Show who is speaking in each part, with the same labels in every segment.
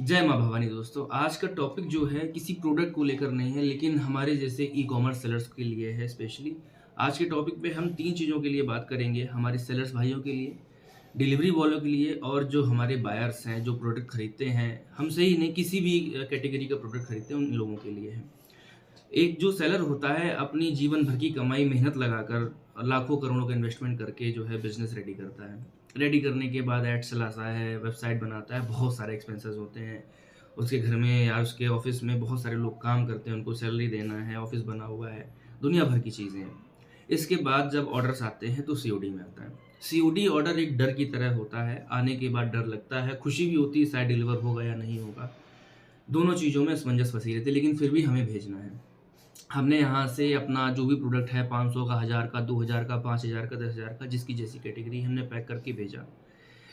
Speaker 1: जय माँ भवानी दोस्तों। आज का टॉपिक जो है किसी प्रोडक्ट को लेकर नहीं है, लेकिन हमारे जैसे ई कॉमर्स सेलर्स के लिए है स्पेशली। आज के टॉपिक पे हम 3 चीज़ों के लिए बात करेंगे, हमारे सेलर्स भाइयों के लिए, डिलीवरी वालों के लिए और जो हमारे बायर्स हैं, जो प्रोडक्ट खरीदते हैं, हमसे ही नहीं किसी भी कैटेगरी का प्रोडक्ट खरीदते हैं, उन लोगों के लिए है। एक जो सेलर होता है अपनी जीवन भर की कमाई मेहनत लगाकर लाखों करोड़ों का इन्वेस्टमेंट करके जो है बिज़नेस रेडी करता है। रेडी करने के बाद एड्स चलाता है, वेबसाइट बनाता है, बहुत सारे एक्सपेंसेस होते हैं। उसके घर में या उसके ऑफ़िस में बहुत सारे लोग काम करते हैं, उनको सैलरी देना है, ऑफ़िस बना हुआ है, दुनिया भर की चीज़ें हैं। इसके बाद जब ऑर्डर्स आते हैं तो सीओडी में आता है। सीओडी ऑर्डर एक डर की तरह होता है, आने के बाद डर लगता है, खुशी भी होती है शायद डिलीवर होगा या नहीं होगा। दोनों चीज़ों में असमंजस फँसी रहती है, लेकिन फिर भी हमें भेजना है। हमने यहाँ से अपना जो भी प्रोडक्ट है 500 का, 1000 का, 2000 का, 5000 का, 10,000 का, जिसकी जैसी कैटेगरी हमने पैक करके भेजा।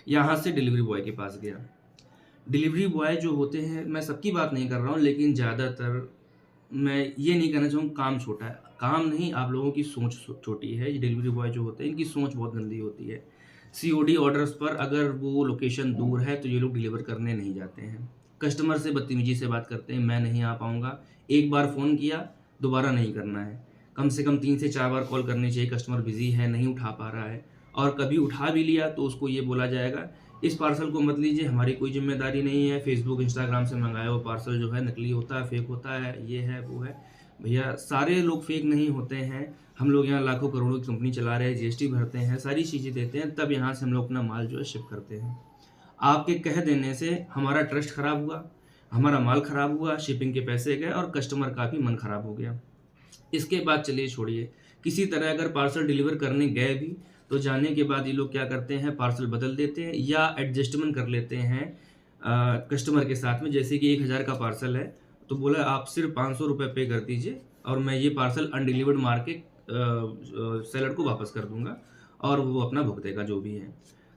Speaker 1: यहाँ से डिलीवरी बॉय के पास गया। डिलीवरी बॉय जो होते हैं, मैं सबकी बात नहीं कर रहा हूँ, लेकिन ज़्यादातर मैं ये नहीं कहना चाहूँगा काम छोटा है। काम नहीं, आप लोगों की सोच छोटी है। ये डिलीवरी बॉय जो होते हैं, इनकी सोच बहुत गंदी होती है। सीओडी ऑर्डर्स पर अगर वो लोकेशन दूर है, तो ये लोग डिलीवर करने नहीं जाते हैं। कस्टमर से बदतमीज़ी से बात करते हैं, मैं नहीं आ पाऊँगा। एक बार फ़ोन किया, दोबारा नहीं करना है। कम से कम 3 से 4 बार कॉल करनी चाहिए, कस्टमर बिज़ी है, नहीं उठा पा रहा है। और कभी उठा भी लिया तो उसको ये बोला जाएगा, इस पार्सल को मत लीजिए, हमारी कोई ज़िम्मेदारी नहीं है। फ़ेसबुक, इंस्टाग्राम से मँगाया हुआ पार्सल जो है नकली होता है, फ़ेक होता है, ये है, वो है। भैया सारे लोग फ़ेक नहीं होते हैं। हम लोग यहाँ लाखों करोड़ों की कंपनी चला रहे हैं, जीएसटी भरते हैं, सारी चीज़ें देते हैं, तब यहाँ से हम लोग अपना माल जो है शिप करते हैं। आपके कह देने से हमारा ट्रस्ट खराब हुआ, हमारा माल खराब हुआ, शिपिंग के पैसे गए और कस्टमर का भी मन खराब हो गया। इसके बाद चलिए छोड़िए, किसी तरह अगर पार्सल डिलीवर करने गए भी, तो जाने के बाद ये लोग क्या करते हैं, पार्सल बदल देते हैं या एडजस्टमेंट कर लेते हैं कस्टमर के साथ में। जैसे कि 1000 का पार्सल है, तो बोला आप सिर्फ ₹500 पे कर दीजिए और मैं ये पार्सल अनडिलीवर्ड मार के सेलर को वापस कर दूँगा और वो अपना भुगतेगा जो भी है।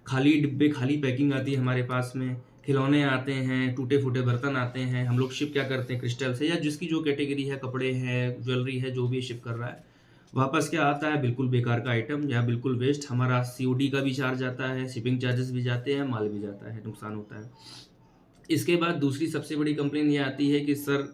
Speaker 1: खाली डिब्बे, खाली पैकिंग आती है हमारे पास में, खिलौने आते हैं, टूटे-फूटे बर्तन आते हैं। हम लोग शिप क्या करते हैं, क्रिस्टल से या जिसकी जो कैटेगरी है, कपड़े हैं, ज्वेलरी है, जो भी शिप कर रहा है। वापस क्या आता है, बिल्कुल बेकार का आइटम या बिल्कुल वेस्ट। हमारा सीओडी का भी चार्ज आता है, शिपिंग चार्जेस भी जाते हैं, माल भी जाता है, नुकसान होता है। इसके बाद दूसरी सबसे बड़ी कंप्लेन ये आती है कि सर,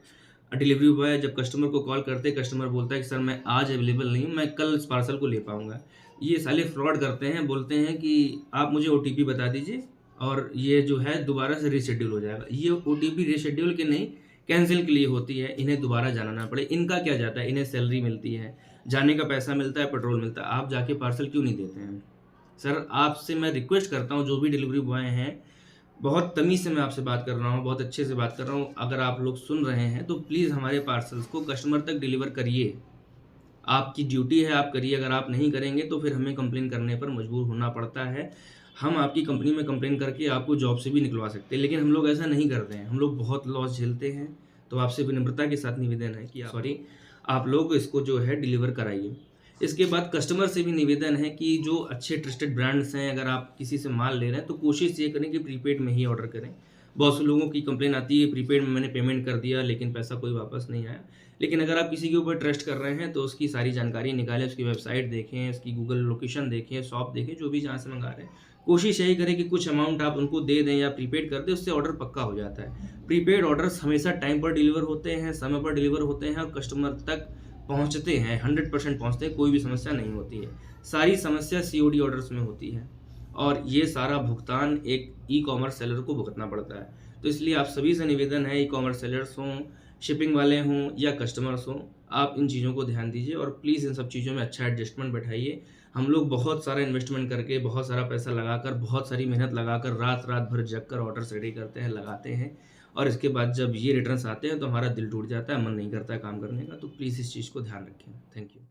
Speaker 1: डिलीवरी बॉय जब कस्टमर को कॉल करते हैं, कस्टमर बोलता है कि सर मैं आज अवेलेबल नहीं हूँ, मैं कल इस पार्सल को ले पाऊँगा। ये साले फ्रॉड करते हैं, बोलते हैं कि आप मुझे ओटीपी बता दीजिए और ये जो है दोबारा से रीशेड्यूल हो जाएगा। ये ओटीपी रीशेड्यूल के नहीं, कैंसल के लिए होती है, इन्हें दोबारा जाना ना पड़े। इनका क्या जाता है, इन्हें सैलरी मिलती है, जाने का पैसा मिलता है, पेट्रोल मिलता है, आप जाके पार्सल क्यों नहीं देते हैं? सर, आपसे मैं रिक्वेस्ट करता हूँ, जो भी डिलीवरी बॉय हैं, बहुत तमीज़ से मैं आपसे बात कर रहा हूँ, बहुत अच्छे से बात कर रहा हूँ। अगर आप लोग सुन रहे हैं, तो प्लीज़ हमारे पार्सल्स को कस्टमर तक डिलीवर करिए। आपकी ड्यूटी है, आप करिए। अगर आप नहीं करेंगे, तो फिर हमें कंप्लेन करने पर मजबूर होना पड़ता है। हम आपकी कंपनी में कंप्लेन करके आपको जॉब से भी निकलवा सकते हैं, लेकिन हम लोग ऐसा नहीं करते हैं। हम लोग बहुत लॉस झेलते हैं, तो आपसे विनम्रता के साथ निवेदन है कि आप लोग इसको जो है डिलीवर कराइए। इसके बाद कस्टमर से भी निवेदन है कि जो अच्छे ट्रस्टेड ब्रांड्स हैं, अगर आप किसी से माल ले रहे हैं, तो कोशिश ये करें कि प्रीपेड में ही ऑर्डर करें। बहुत से लोगों की कंप्लेन आती है, प्रीपेड में मैंने पेमेंट कर दिया, लेकिन पैसा कोई वापस नहीं आया। लेकिन अगर आप किसी के ऊपर ट्रस्ट कर रहे हैं, तो उसकी सारी जानकारी निकालें, उसकी वेबसाइट देखें, उसकी गूगल लोकेशन देखें, शॉप देखें, जो भी जहाँ से मंगा रहे हैं। कोशिश यही करें कि कुछ अमाउंट आप उनको दे दें या प्रीपेड कर दें, उससे ऑर्डर पक्का हो जाता है। प्रीपेड ऑर्डर्स हमेशा टाइम पर डिलीवर होते हैं, समय पर डिलीवर होते हैं और कस्टमर तक पहुँचते हैं, 100% पहुँचते हैं, कोई भी समस्या नहीं होती है। सारी समस्या सीओडी ऑर्डर्स में होती है और ये सारा भुगतान एक ई-कॉमर्स सेलर को भुगतना पड़ता है। तो इसलिए आप सभी से निवेदन है, ई-कॉमर्स सेलर्स हों, शिपिंग वाले हों या कस्टमर्स हों, आप इन चीज़ों को ध्यान दीजिए और प्लीज़ इन सब चीज़ों में अच्छा एडजस्टमेंट बैठाइए। हम लोग बहुत सारा इन्वेस्टमेंट करके, बहुत सारा पैसा लगाकर, बहुत सारी मेहनत लगाकर, रात-रात भर जग कर ऑर्डर्स रेडी करते हैं, लगाते हैं और इसके बाद जब ये रिटर्न्स आते हैं, तो हमारा दिल टूट जाता है, मन नहीं करता है काम करने का। तो प्लीज़ इस चीज़ को ध्यान रखें। Thank you.